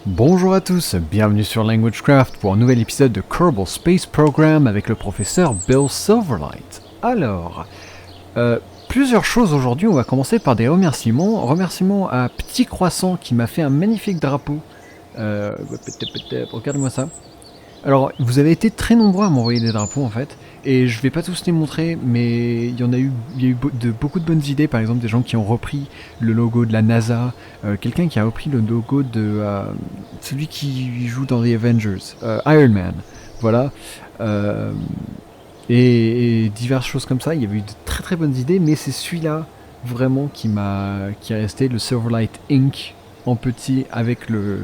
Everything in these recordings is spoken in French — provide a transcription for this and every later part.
Bonjour à tous, bienvenue sur LanguageCraft pour un nouvel épisode de Kerbal Space Program avec le professeur Bill Silverlight. Alors, plusieurs choses aujourd'hui, on va commencer par des remerciements. Remerciements à Petit Croissant qui m'a fait un magnifique drapeau. Regarde-moi ça. Alors, vous avez été très nombreux à m'envoyer des drapeaux en fait, et je vais pas tous les montrer, mais il y a eu beaucoup de bonnes idées, par exemple des gens qui ont repris le logo de la NASA, quelqu'un qui a repris le logo de celui qui joue dans The Avengers, Iron Man, voilà, et diverses choses comme ça. Il y avait eu de très très bonnes idées, mais c'est celui-là vraiment qui est resté, le Silverlight Inc. en petit avec le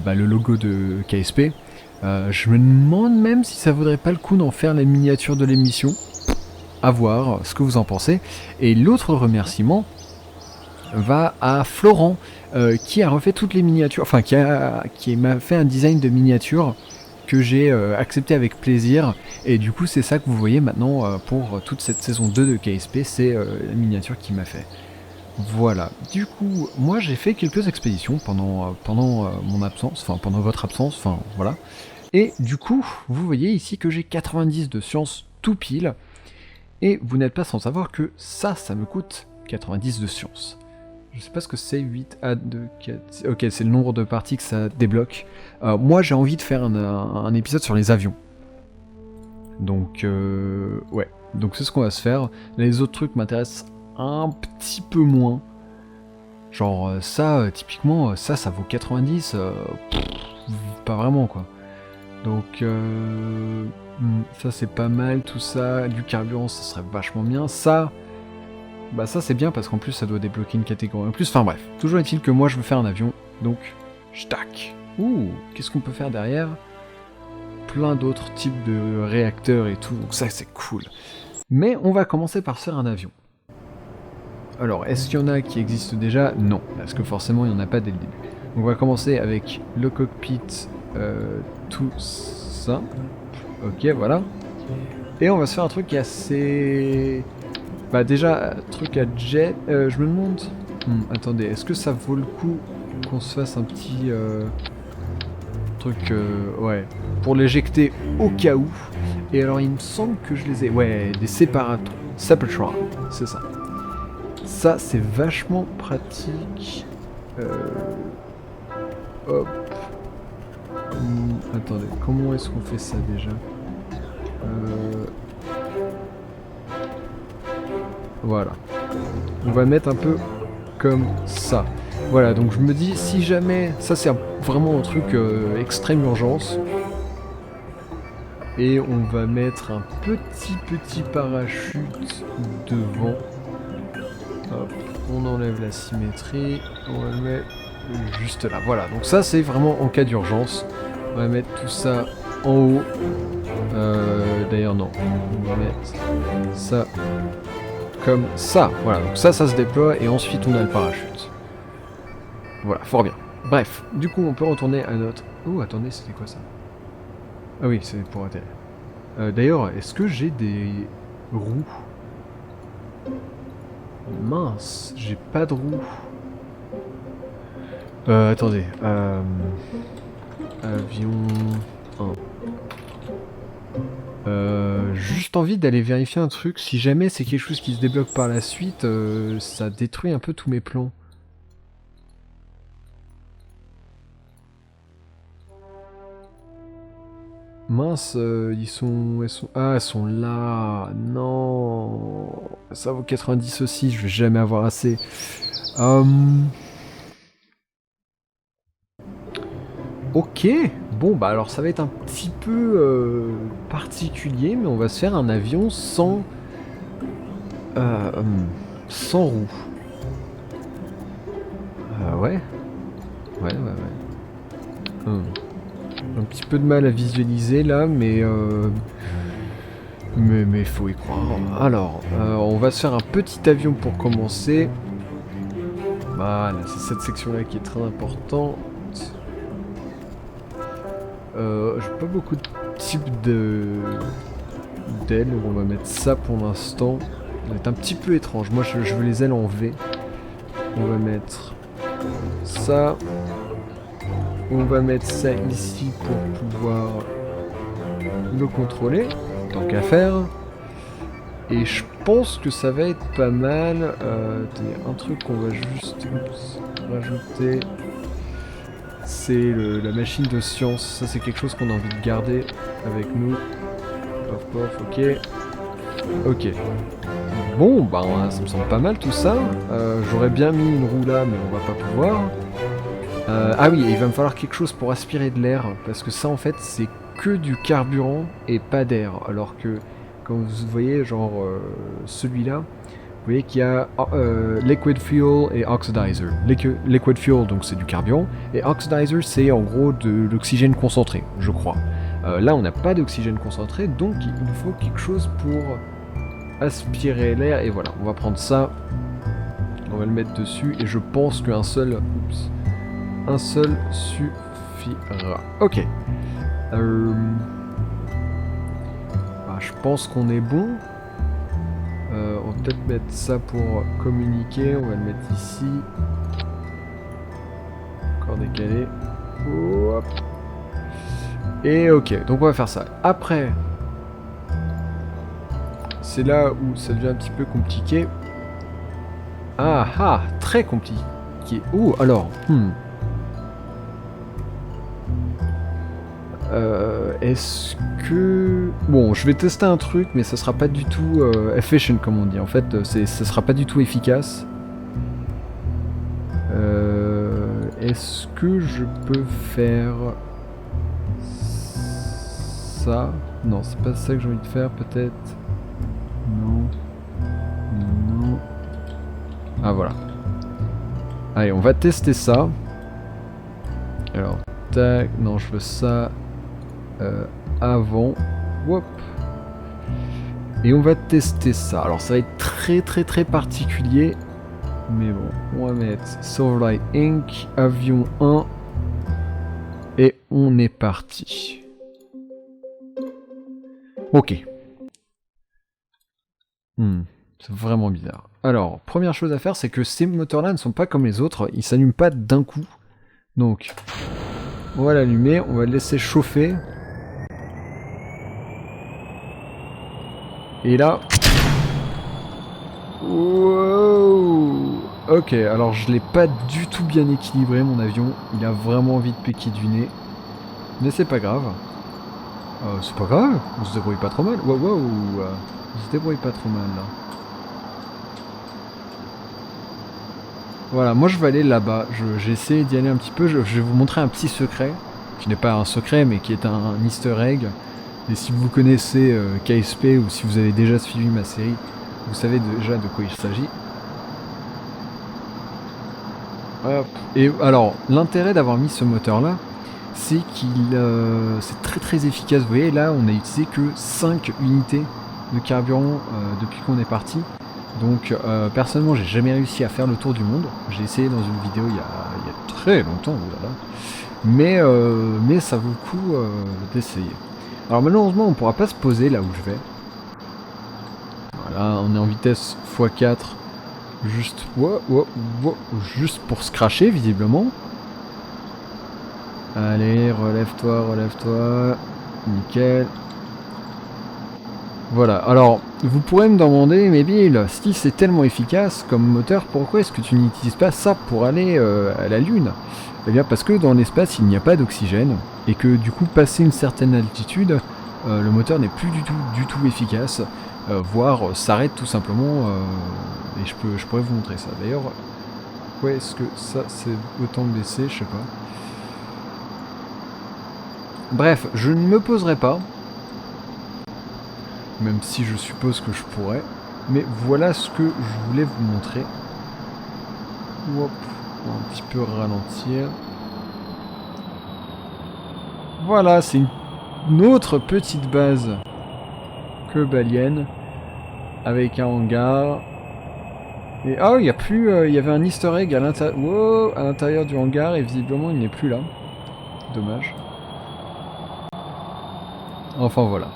logo de KSP. Je me demande même si ça vaudrait pas le coup d'en faire la miniature de l'émission. À voir ce que vous en pensez. Et l'autre remerciement va à Florent, qui a refait toutes les miniatures, enfin qui m'a fait un design de miniature que j'ai accepté avec plaisir. Et du coup c'est ça que vous voyez maintenant pour toute cette saison 2 de KSP, c'est la miniature qu'il m'a fait. Voilà, du coup, moi j'ai fait quelques expéditions pendant mon absence, enfin pendant votre absence, enfin voilà. Et du coup, vous voyez ici que j'ai 90 de science tout pile. Et vous n'êtes pas sans savoir que ça me coûte 90 de science. Je sais pas ce que c'est, 8 à 2, 4... Ok, c'est le nombre de parties que ça débloque. Moi j'ai envie de faire un épisode sur les avions. Donc, ouais. Donc c'est ce qu'on va se faire. Les autres trucs m'intéressent un petit peu moins. Genre ça, typiquement, ça vaut 90. Pas vraiment quoi. Donc ça c'est pas mal, tout ça, du carburant ça serait vachement bien. Ça c'est bien parce qu'en plus ça doit débloquer une catégorie en plus, enfin bref. Toujours est-il que moi je veux faire un avion, donc j'tac. Ouh, qu'est-ce qu'on peut faire derrière? Plein d'autres types de réacteurs et tout, donc ça c'est cool. Mais on va commencer par faire un avion. Alors, est-ce qu'il y en a qui existent déjà? Non, parce que forcément il n'y en a pas dès le début. Donc on va commencer avec le cockpit, tout ça. Ok, voilà. Et on va se faire un truc qui est assez... déjà, truc à jet... je me demande... attendez, est-ce que ça vaut le coup qu'on se fasse un petit... truc... ouais, pour l'éjecter au cas où. Et alors il me semble que je les ai... Ouais, des séparateurs. Separatrons, c'est ça. Ça, c'est vachement pratique. Hop. Attendez, comment est-ce qu'on fait ça déjà? Voilà. On va mettre un peu comme ça. Voilà, donc je me dis, si jamais... Ça, c'est vraiment un truc extrême urgence. Et on va mettre un petit parachute devant. Hop, on enlève la symétrie. On va le mettre juste là. Voilà, donc ça, c'est vraiment en cas d'urgence. On va mettre tout ça en haut. D'ailleurs, non. On va mettre ça comme ça. Voilà, donc ça se déploie et ensuite on a le parachute. Voilà, fort bien. Bref, du coup, on peut retourner à notre... Oh, attendez, c'était quoi ça? Ah oui, c'est pour atterrir. D'ailleurs, est-ce que j'ai des roues? Mince, j'ai pas de roues. Attendez. Avion 1. Juste envie d'aller vérifier un truc. Si jamais c'est quelque chose qui se débloque par la suite, ça détruit un peu tous mes plans. Mince, ils sont... Ah, elles sont là. Non. Ça vaut 90 aussi, je vais jamais avoir assez. Ok. Bon, alors ça va être un petit peu particulier, mais on va se faire un avion sans... sans roues. Ouais. Ouais. Un petit peu de mal à visualiser là, mais faut y croire. Alors, on va se faire un petit avion pour commencer. Voilà, c'est cette section-là qui est très importante. J'ai pas beaucoup de types d'ailes, donc on va mettre ça pour l'instant. Ça va être un petit peu étrange. Moi, je veux les ailes en V. On va mettre ça. On va mettre ça ici pour pouvoir le contrôler, tant qu'à faire. Et je pense que ça va être pas mal. Un truc qu'on va juste rajouter, c'est la machine de science. Ça, c'est quelque chose qu'on a envie de garder avec nous. Pof, pof, ok. Ok. Bon, bah ça me semble pas mal tout ça. J'aurais bien mis une roue là, mais on va pas pouvoir. Ah oui, et il va me falloir quelque chose pour aspirer de l'air, parce que ça en fait c'est que du carburant et pas d'air. Alors que, comme vous voyez, genre celui-là, vous voyez qu'il y a liquid fuel et oxidizer. Liquid fuel, donc c'est du carburant, et oxidizer c'est en gros de l'oxygène concentré, je crois. Là on n'a pas d'oxygène concentré, donc il nous faut quelque chose pour aspirer l'air, et voilà, on va prendre ça, on va le mettre dessus, et je pense qu'un seul... Oups. Un seul suffira. Ok. Bah, je pense qu'on est bon. On va peut-être mettre ça pour communiquer. On va le mettre ici. Encore décalé. Hop. Et ok, donc on va faire ça. Après, c'est là où ça devient un petit peu compliqué. Ah ah, très compliqué. Oh, alors, est-ce que... Bon, je vais tester un truc, mais ça sera pas du tout efficient, comme on dit. En fait, ça sera pas du tout efficace. Est-ce que je peux faire... ça? Non, c'est pas ça que j'ai envie de faire, peut-être. Non. Non. Ah, voilà. Allez, on va tester ça. Alors, tac... Non, je veux ça... avant. Hop. Et on va tester ça. Alors ça va être très particulier. Mais bon, on va mettre Silverlight Inc. Avion 1. Et on est parti. Ok. C'est vraiment bizarre. Alors, première chose à faire, c'est que ces moteurs-là ne sont pas comme les autres. Ils s'allument pas d'un coup. Donc, on va l'allumer. On va le laisser chauffer. Et là... Wow. Ok, alors je l'ai pas du tout bien équilibré mon avion. Il a vraiment envie de piquer du nez. Mais c'est pas grave. C'est pas grave, on se débrouille pas trop mal. Wow, on se débrouille pas trop mal là. Voilà, moi je vais aller là-bas. J'ai essayé d'y aller un petit peu. Je vais vous montrer un petit secret. Qui n'est pas un secret, mais qui est un easter egg. Et si vous connaissez KSP ou si vous avez déjà suivi ma série, vous savez déjà de quoi il s'agit. Hop. Et alors, l'intérêt d'avoir mis ce moteur-là, c'est qu'il c'est très efficace. Vous voyez, là, on a utilisé que 5 unités de carburant depuis qu'on est parti. Donc, personnellement, j'ai jamais réussi à faire le tour du monde. J'ai essayé dans une vidéo il y a très longtemps, oulala. Mais ça vaut le coup d'essayer. Alors malheureusement on pourra pas se poser là où je vais. Voilà, on est en vitesse x4. Juste, juste pour se cracher visiblement. Allez, relève-toi. Nickel. Voilà, alors vous pourrez me demander, mais Bill, si c'est tellement efficace comme moteur, pourquoi est-ce que tu n'utilises pas ça pour aller à la Lune? Eh bien parce que dans l'espace il n'y a pas d'oxygène, et que du coup passer une certaine altitude, le moteur n'est plus du tout efficace, voire s'arrête tout simplement, et je pourrais vous montrer ça. D'ailleurs, pourquoi est-ce que ça c'est autant baissé, je sais pas. Bref, je ne me poserai pas, même si je suppose que je pourrais, mais voilà ce que je voulais vous montrer. Hop, on va un petit peu ralentir. Voilà, c'est une autre petite base kerbalienne avec un hangar. Et oh, il y a plus, il y avait un Easter egg à l'intérieur du hangar et visiblement il n'est plus là. Dommage. Enfin voilà.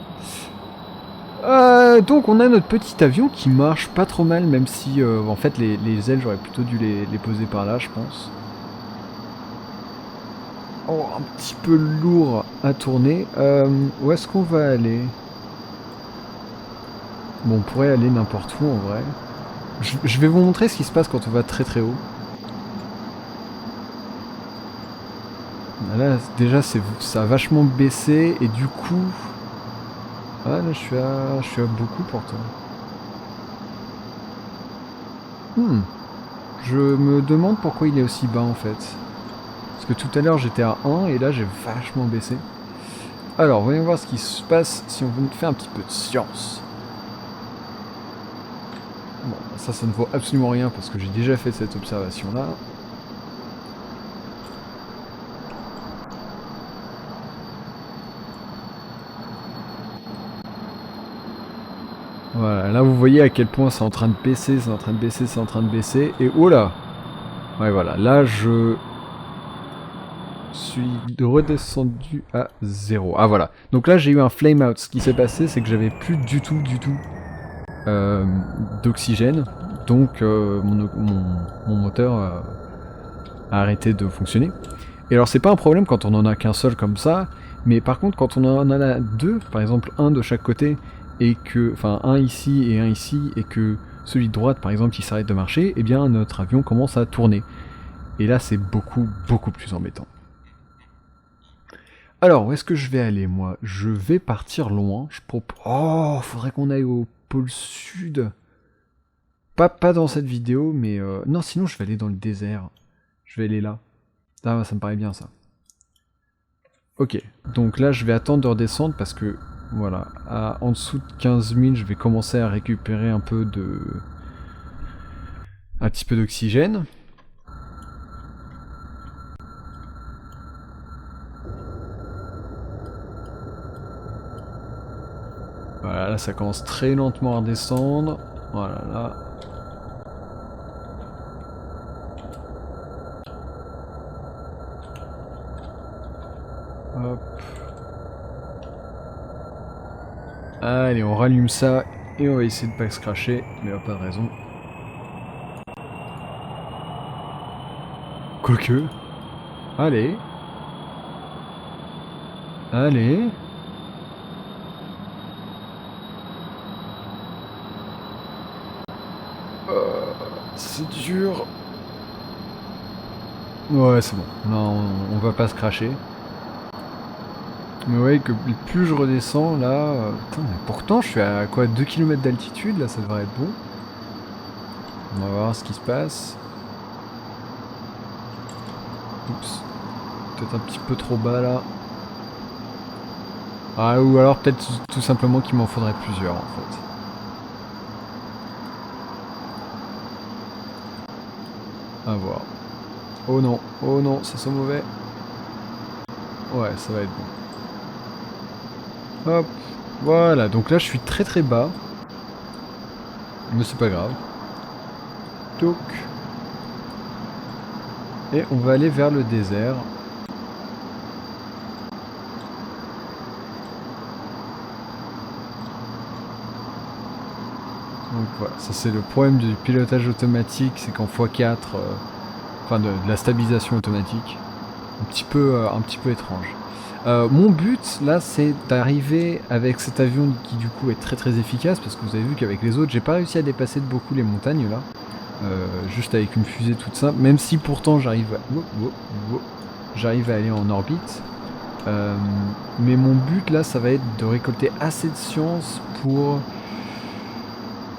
Donc on a notre petit avion qui marche pas trop mal, même si en fait les ailes j'aurais plutôt dû les poser par là, je pense. oh, un petit peu lourd à tourner. Où est-ce qu'on va aller? Bon, on pourrait aller n'importe où en vrai. Je vais vous montrer ce qui se passe quand on va très très haut. Là, déjà, ça a vachement baissé et du coup... Ah, là, je suis à beaucoup pourtant. Je me demande pourquoi il est aussi bas en fait. Parce que tout à l'heure j'étais à 1 et là j'ai vachement baissé. Alors, voyons voir ce qui se passe si on fait un petit peu de science. Bon, ça ne vaut absolument rien parce que j'ai déjà fait cette observation-là. Voilà, là vous voyez à quel point c'est en train de baisser, c'est en train de baisser, c'est en train de baisser. Et oh là! Ouais, voilà, là je suis redescendu à 0. Ah voilà, donc là j'ai eu un flame out. Ce qui s'est passé, c'est que j'avais plus du tout d'oxygène. Donc mon moteur a arrêté de fonctionner. Et alors c'est pas un problème quand on en a qu'un seul comme ça, mais par contre quand on en a deux, par exemple un de chaque côté, et que, enfin un ici et un ici, et que celui de droite par exemple il s'arrête de marcher, eh bien notre avion commence à tourner. Et là c'est beaucoup plus embêtant. Alors où est-ce que je vais aller moi? Je vais partir loin. Oh, faudrait qu'on aille au pôle sud. Pas dans cette vidéo, mais non, sinon je vais aller dans le désert. Je vais aller là. Ah, ça me paraît bien ça. Ok, donc là je vais attendre de redescendre parce que, voilà, en dessous de 15 000, je vais commencer à récupérer un petit peu d'oxygène. Voilà, là ça commence très lentement à redescendre. Voilà, là. Hop. Allez, on rallume ça et on va essayer de pas se cracher, mais pas de raison. Quoique. Allez. Allez. C'est dur. Ouais, c'est bon. Non, on va pas se cracher. Mais ouais, que plus je redescends, là... putain, mais pourtant, je suis à quoi, 2 km d'altitude, là, ça devrait être bon. On va voir ce qui se passe. Oups. Peut-être un petit peu trop bas, là. Ah, ou alors peut-être tout simplement qu'il m'en faudrait plusieurs, en fait. À voir. Oh non, ça sent mauvais. Ouais, ça va être bon. Hop, voilà, donc là je suis très bas. Mais c'est pas grave. Toc. Et on va aller vers le désert. Donc voilà, ça c'est le problème du pilotage automatique, c'est qu'en x4, enfin de la stabilisation automatique, un petit peu étrange. Mon but là c'est d'arriver avec cet avion qui du coup est très efficace, parce que vous avez vu qu'avec les autres j'ai pas réussi à dépasser de beaucoup les montagnes là, juste avec une fusée toute simple, même si pourtant j'arrive à aller en orbite. Mais mon but là ça va être de récolter assez de science pour...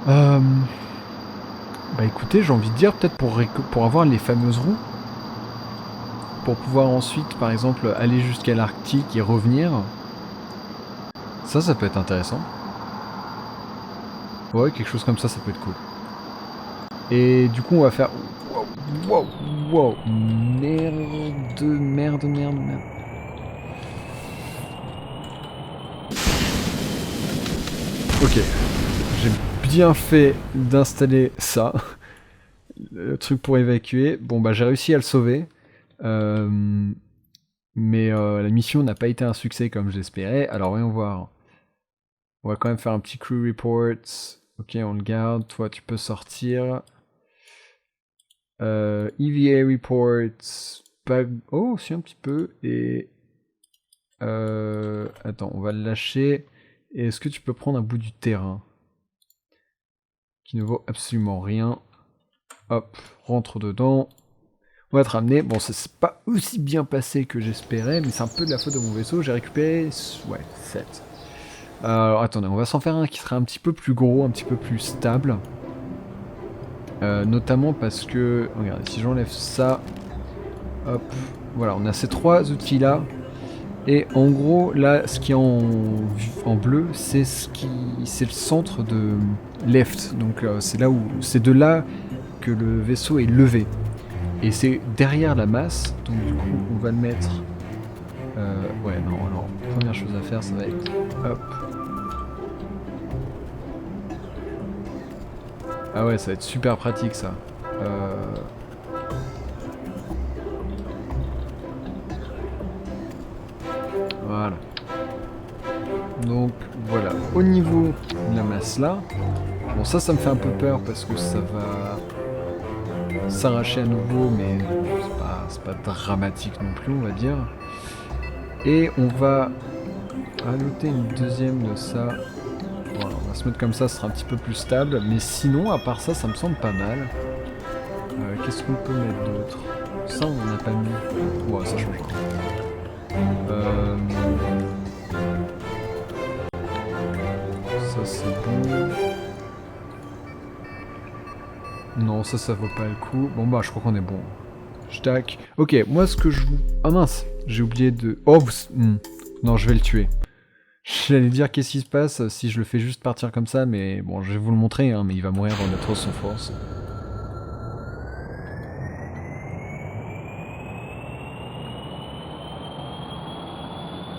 bah écoutez, j'ai envie de dire peut-être pour avoir les fameuses roues. Pour pouvoir ensuite, par exemple, aller jusqu'à l'Arctique et revenir. Ça peut être intéressant. Ouais, quelque chose comme ça peut être cool. Et du coup, on va faire... Wow. Merde. Ok. J'ai bien fait d'installer ça. Le truc pour évacuer. Bon, bah j'ai réussi à le sauver. Mais la mission n'a pas été un succès comme j'espérais. Alors voyons voir. On va quand même faire un petit crew report. Ok, on le garde. Toi, tu peux sortir. EVA reports. pas... Oh, si, un petit peu. Et... Attends, on va le lâcher. Et est-ce que tu peux prendre un bout du terrain qui ne vaut absolument rien. Hop, rentre dedans. On va te ramener. Bon, ça s'est pas aussi bien passé que j'espérais, mais c'est un peu de la faute de mon vaisseau. J'ai récupéré... Ouais, 7. Alors, attendez, on va s'en faire un qui sera un petit peu plus gros, un petit peu plus stable. Notamment parce que... Regardez, si j'enlève ça... Hop, voilà, on a ces 3 outils-là. Et en gros, là, ce qui est en bleu, c'est le centre de left. Donc c'est de là que le vaisseau est levé. Et c'est derrière la masse. Donc du coup, on va le mettre. Ouais, non, alors première chose à faire, ça va être hop. Ah ouais, ça va être super pratique ça. Voilà. Donc voilà, au niveau de la masse là, bon ça me fait un peu peur parce que ça va s'arracher à nouveau, mais c'est pas dramatique non plus on va dire. Et on va ajouter une deuxième de ça. Voilà, on va se mettre comme ça sera un petit peu plus stable, mais sinon à part ça, ça me semble pas mal. Qu'est-ce qu'on peut mettre d'autre? Ça on n'en a pas mis. Ouais, ça changera. Ça c'est bon. Non, ça vaut pas le coup. Bon bah je crois qu'on est bon. Tac. Ok, moi ce que je... Ah mince, j'ai oublié de... Oh, non, je vais le tuer. J'allais dire qu'est-ce qui se passe si je le fais juste partir comme ça, mais bon, je vais vous le montrer, hein, mais il va mourir dans la trop son force.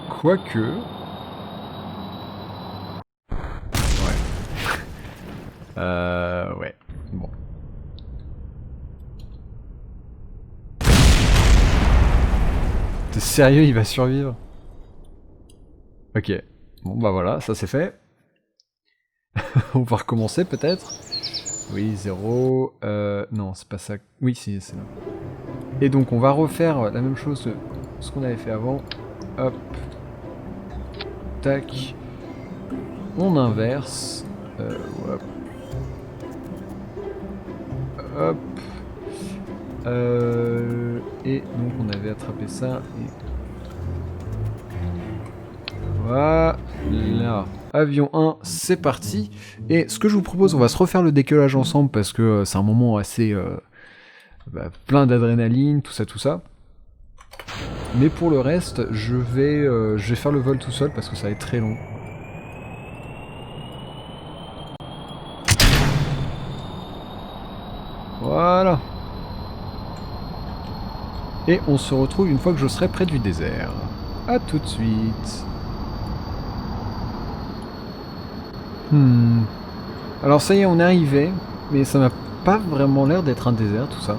Quoique... Ouais. Ouais. Bon. T'es sérieux, il va survivre? Ok. Bon bah voilà, ça c'est fait. On va recommencer peut-être. Oui, 0. Non, c'est pas ça. Oui, c'est là. Et donc on va refaire la même chose que ce qu'on avait fait avant. Hop. Tac. On inverse. Hop. Hop. Et donc on avait attrapé ça. Et... Voilà. Avion 1, c'est parti. Et ce que je vous propose, on va se refaire le décollage ensemble parce que c'est un moment assez plein d'adrénaline, tout ça. Mais pour le reste, je vais faire le vol tout seul parce que ça va être très long. Voilà. Et on se retrouve une fois que je serai près du désert. A tout de suite. Alors ça y est, on est arrivé, mais ça n'a pas vraiment l'air d'être un désert tout ça.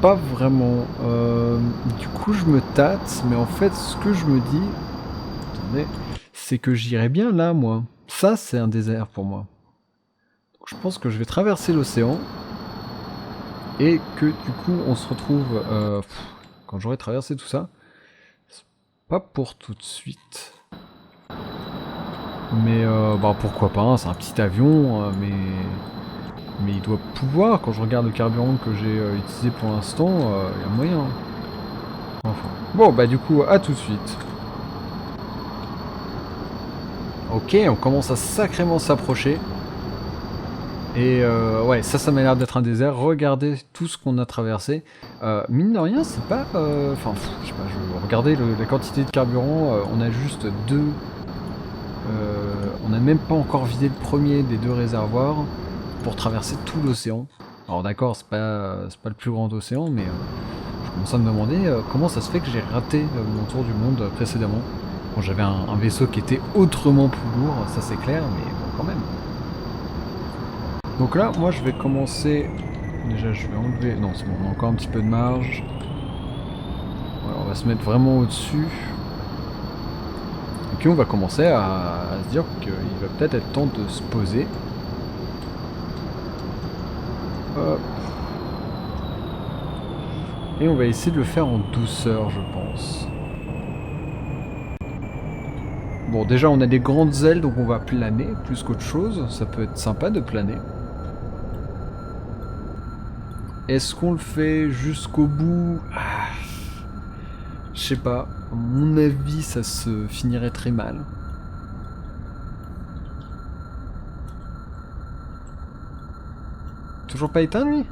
Pas vraiment. Du coup je me tâte, mais en fait ce que je me dis, attendez, c'est que j'irai bien là moi. Ça c'est un désert pour moi. Donc, je pense que je vais traverser l'océan et que du coup on se retrouve quand j'aurai traversé tout ça. Pas pour tout de suite. Mais bah pourquoi pas, hein, c'est un petit avion, mais il doit pouvoir, quand je regarde le carburant que j'ai utilisé pour l'instant, il y a moyen. Enfin. Bon bah du coup, à tout de suite. Ok, on commence à sacrément s'approcher. Et ouais, ça m'a l'air d'être un désert. Regardez tout ce qu'on a traversé. Mine de rien, c'est pas... Enfin, je sais pas, regardez la quantité de carburant, on a juste deux... on n'a même pas encore vidé le premier des 2 réservoirs pour traverser tout l'océan. Alors d'accord, c'est pas le plus grand océan, mais je commence à me demander comment ça se fait que j'ai raté mon tour du monde précédemment. Bon, j'avais un vaisseau qui était autrement plus lourd, ça c'est clair, mais bon, quand même. Donc là, moi je vais commencer... Déjà je vais enlever... Non, c'est bon, on a encore un petit peu de marge. Voilà, on va se mettre vraiment au-dessus. Et puis on va commencer à se dire qu'il va peut-être être temps de se poser. Hop. Et on va essayer de le faire en douceur, je pense. Bon, déjà on a des grandes ailes, donc on va planer plus qu'autre chose. Ça peut être sympa de planer. Est-ce qu'on le fait jusqu'au bout? Je sais pas. À mon avis, ça se finirait très mal. Toujours pas éteint, lui?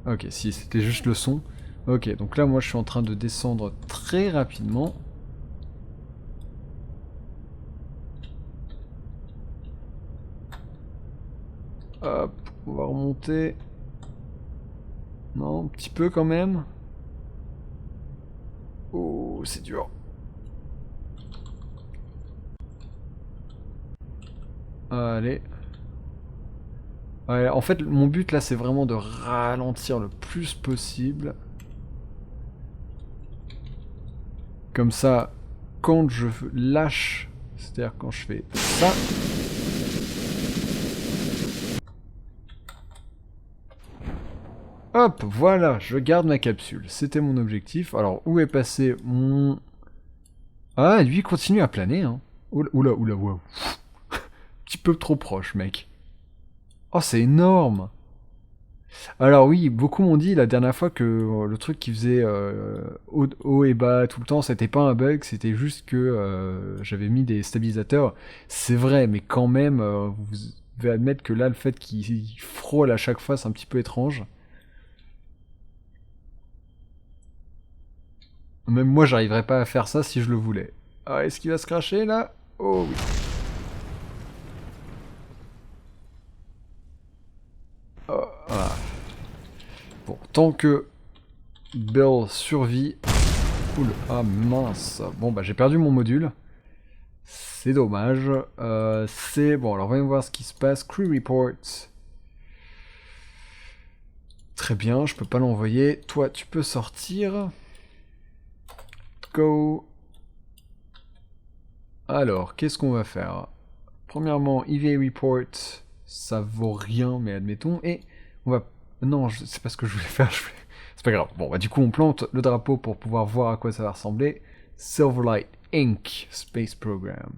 Ok, si, c'était juste le son. Ok, donc là, moi, je suis en train de descendre très rapidement. Hop, on va remonter. Non, un petit peu quand même. Oh, c'est dur. Allez. Ouais, en fait, mon but là, c'est vraiment de ralentir le plus possible. Comme ça, quand je lâche, c'est-à-dire quand je fais ça... Hop, voilà, je garde ma capsule. C'était mon objectif. Alors, où est passé mon... Ah, lui, il continue à planer, hein. Oula, oula, oula, wow. Un petit peu trop proche, mec. Oh, c'est énorme. Alors oui, beaucoup m'ont dit la dernière fois que le truc qui faisait haut et bas tout le temps, c'était pas un bug, c'était juste que j'avais mis des stabilisateurs. C'est vrai, mais quand même, vous devez admettre que là, le fait qu'il frôle à chaque fois, c'est un petit peu étrange. Même moi, j'arriverais pas à faire ça si je le voulais. Ah, est-ce qu'il va se cracher là? Oh oui. Oh, voilà. Bon, tant que Bill survit... Oula, ah mince. Bon, bah j'ai perdu mon module. C'est dommage. C'est... Bon, alors voyons voir ce qui se passe. Crew report. Très bien, je peux pas l'envoyer. Toi, tu peux sortir. Go. Alors, qu'est-ce qu'on va faire? Premièrement, EVA report, ça vaut rien, mais admettons. Et on va... Non, c'est pas ce que je voulais faire. C'est pas grave. Bon, bah du coup, on plante le drapeau pour pouvoir voir à quoi ça va ressembler. Silverlight Inc. Space Program.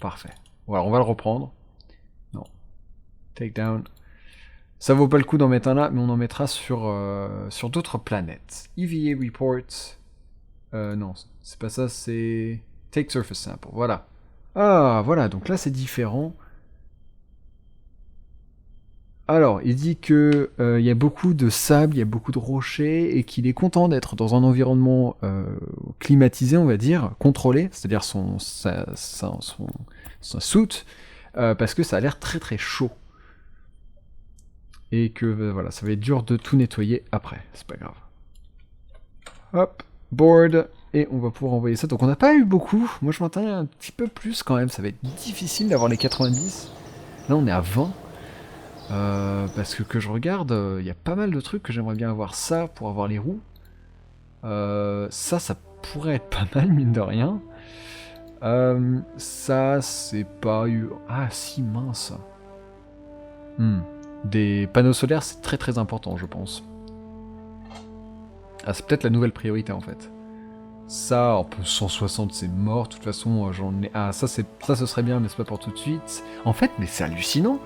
Parfait. Voilà, on va le reprendre. Non. Take down. Ça vaut pas le coup d'en mettre un là, mais on en mettra sur d'autres planètes. EVA report. Non, c'est pas ça, c'est... Take surface sample, voilà. Ah, voilà, donc là c'est différent. Alors, il dit que il y a beaucoup de sable, il y a beaucoup de rochers, et qu'il est content d'être dans un environnement climatisé, on va dire, contrôlé, c'est-à-dire sa soute, parce que ça a l'air très très chaud. Et que voilà, ça va être dur de tout nettoyer après, c'est pas grave. Hop, board, et on va pouvoir envoyer ça. Donc on n'a pas eu beaucoup, moi je m'attendais un petit peu plus quand même, ça va être difficile d'avoir les 90. Là on est à 20. Parce que je regarde, il y a pas mal de trucs que j'aimerais bien avoir. Ça, pour avoir les roues. Ça pourrait être pas mal, mine de rien. Ça, c'est pas eu... Ah, si, mince. Des panneaux solaires, c'est très très important, je pense. Ah, c'est peut-être la nouvelle priorité, en fait. Ça, un peu 160, c'est mort. De toute façon, j'en ai... Ah, ça, ce serait bien, mais c'est pas pour tout de suite. En fait, mais c'est hallucinant.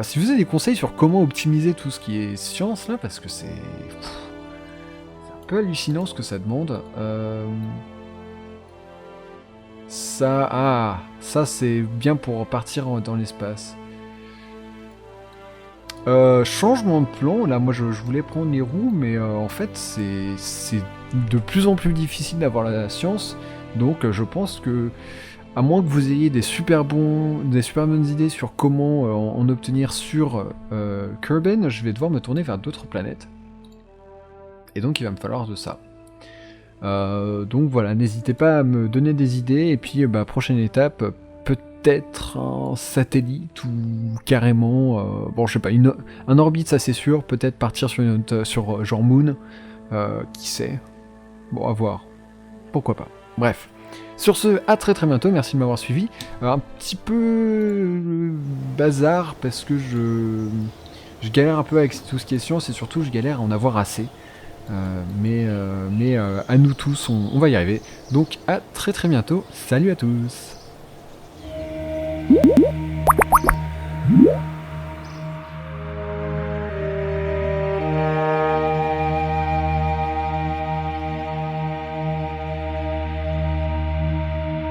Si vous avez des conseils sur comment optimiser tout ce qui est science là, parce que c'est un peu hallucinant ce que ça demande. Ça c'est bien pour partir dans l'espace. Changement de plan, là moi je voulais prendre les roues, mais en fait c'est de plus en plus difficile d'avoir la science, donc je pense que à moins que vous ayez des super bonnes idées sur comment en obtenir sur Kerbin, je vais devoir me tourner vers d'autres planètes. Et donc il va me falloir de ça. Donc voilà, n'hésitez pas à me donner des idées, et puis prochaine étape, peut-être un satellite ou carrément, bon je sais pas, un orbite ça c'est sûr, peut-être partir sur genre Moon, qui sait, bon à voir, pourquoi pas, bref. Sur ce, à très très bientôt, merci de m'avoir suivi. Un petit peu bazar parce que Je galère un peu avec tout ce qui est science et surtout je galère à en avoir assez. Mais à nous tous, on va y arriver. Donc à très très bientôt. Salut à tous.